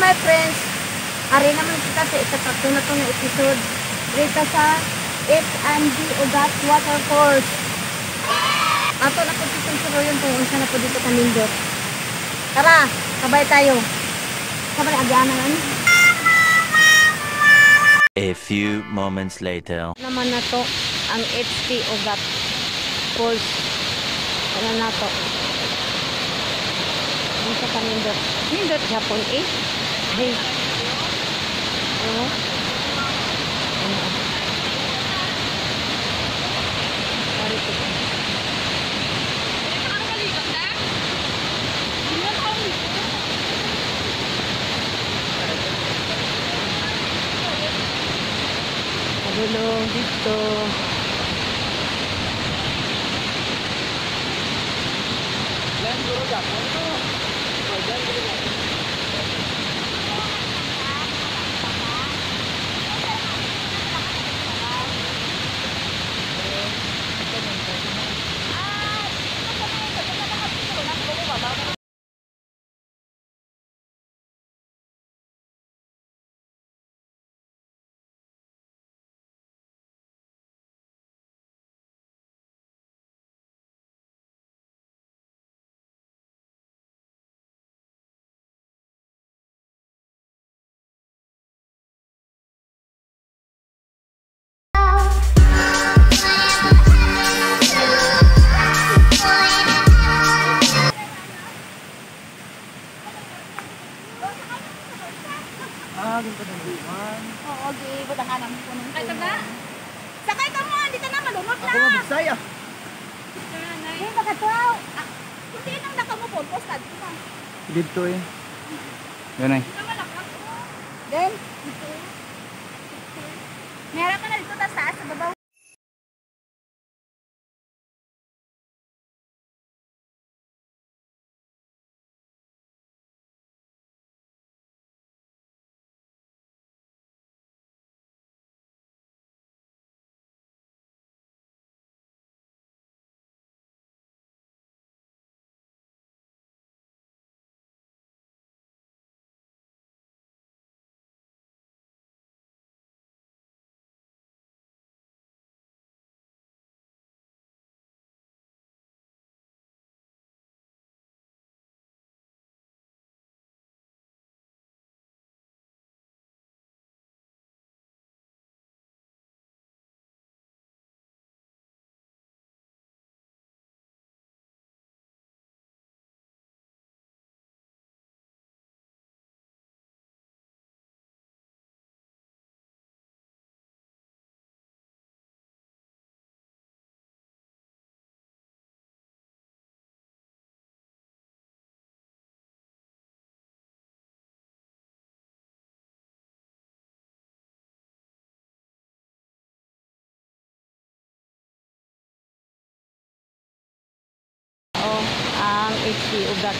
my friends. Ari naman kita sa ikatatlo na itong episode. Dito sa H&D Ugat Waterfalls. Ato na po itong suruyon kung unsa na po dito kanindot. Tara, sabay tayo. Sabay agyanan ano? A few moments later. Naman na to ang HT Ugat Falls. Ano na to? Ano sa kanindot? Nindot Japon eh. Hey. Ano? Ano? Parito ko. Padulong dito. Oo, di ba tangan ang punong. Ay, taga. Sakay ka mo, hindi ka na malunod na. Ako mabigsay ah. Hindi ba ka to? Hindi nang naka mo po, postad ko pa. Dito eh. Yan ay. Then, meron ka na dito sa taas, sa babaw. Ang HT Ugat.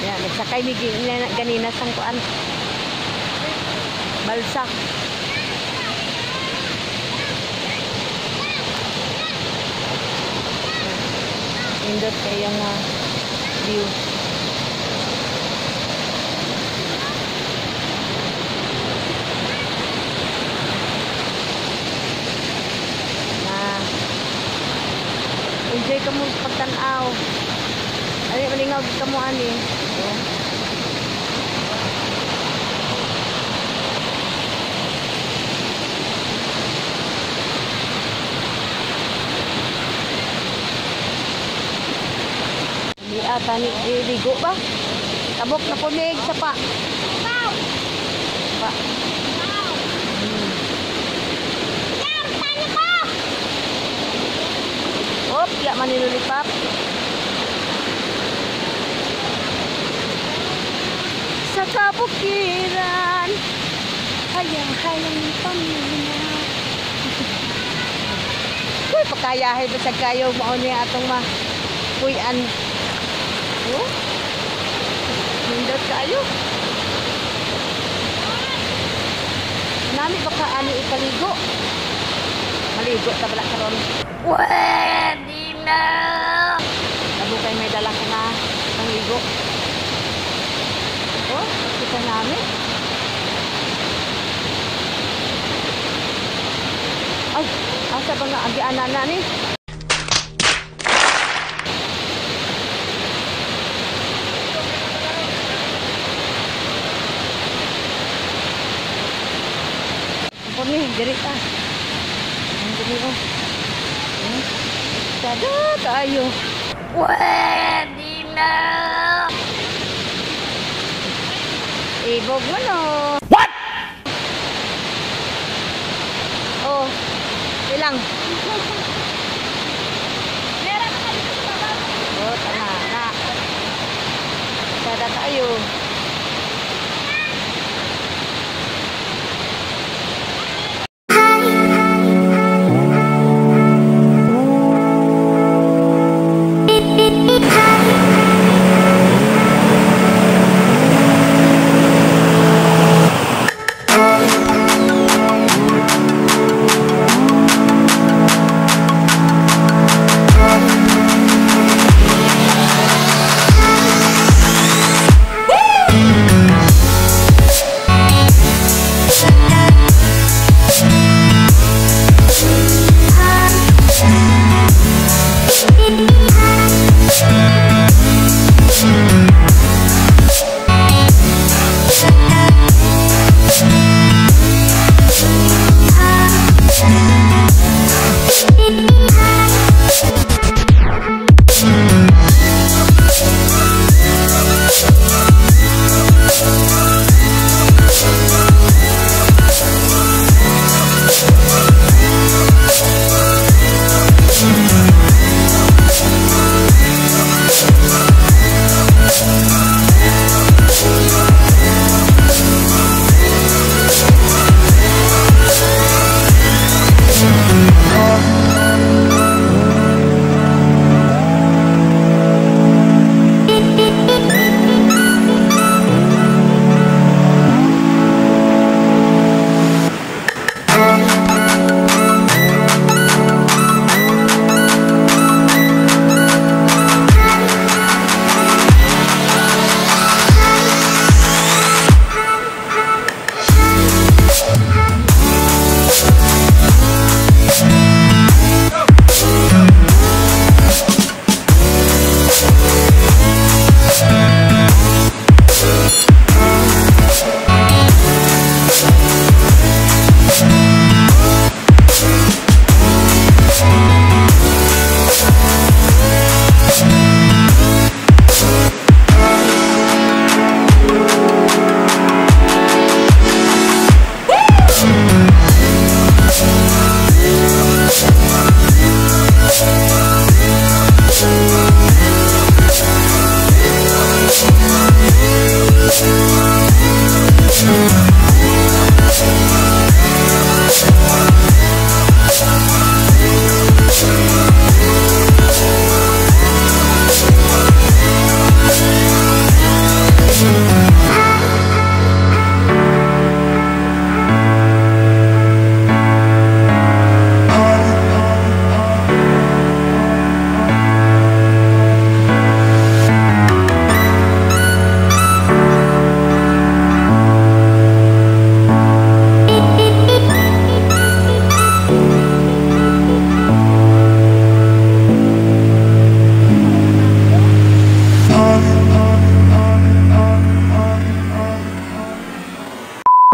Yan, nagsakay ni ganina sang kuan. Balsa. Indot kaya nga view. Enjoy ka mo pagtanaw. Ay, malingaw ka mo ani. Di ata ni ligo ba? Tabok na punig sa pa. Pa. Op, ya manilulipap. Sa kabukiran, hayang-hayang pamilya. Uy, pakayahay ba sa kayo mo niya atong mapuyan. Oh, nindot kayo. Nami baka ani ikaligo. Maligo ta bala karon. Pwede na. Labo kay may dala ka na pangligo. Oh, kita na dami. Ay, asa ba nga agianan na ni? Kami, diri ta. Ang diri ko. Sada tayo. Pwede na! Ibog mo no. What? Oh, ilang? Meron na kayo sa baba. Oh, tama na. Sada tayo.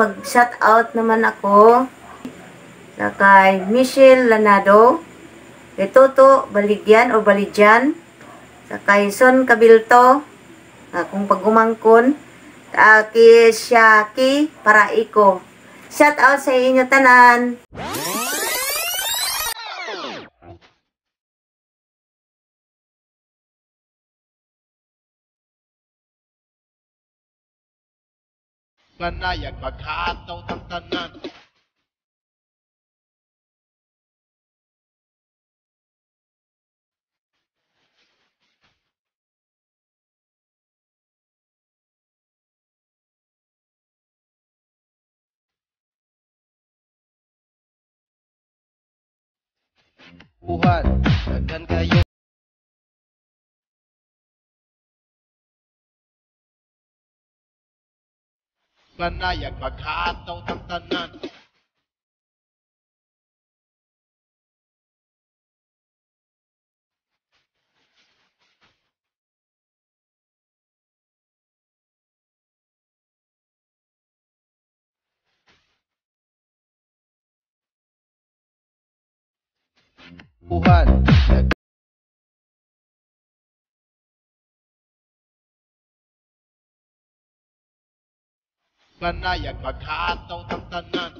Mag-shout out naman ako sa kay Michelle Lanado, kay Toto Baligyan o Baligyan, sa kay Son Cabilto, akong pagumangkon, kay Shaki Paraiko. Shout out sa inyo tanan. Panayag pagkataw ng tanan. Buhat, daghan kayo. Panayag paghataw ng tanan. Buhat. Panayag paghataw ng tanan.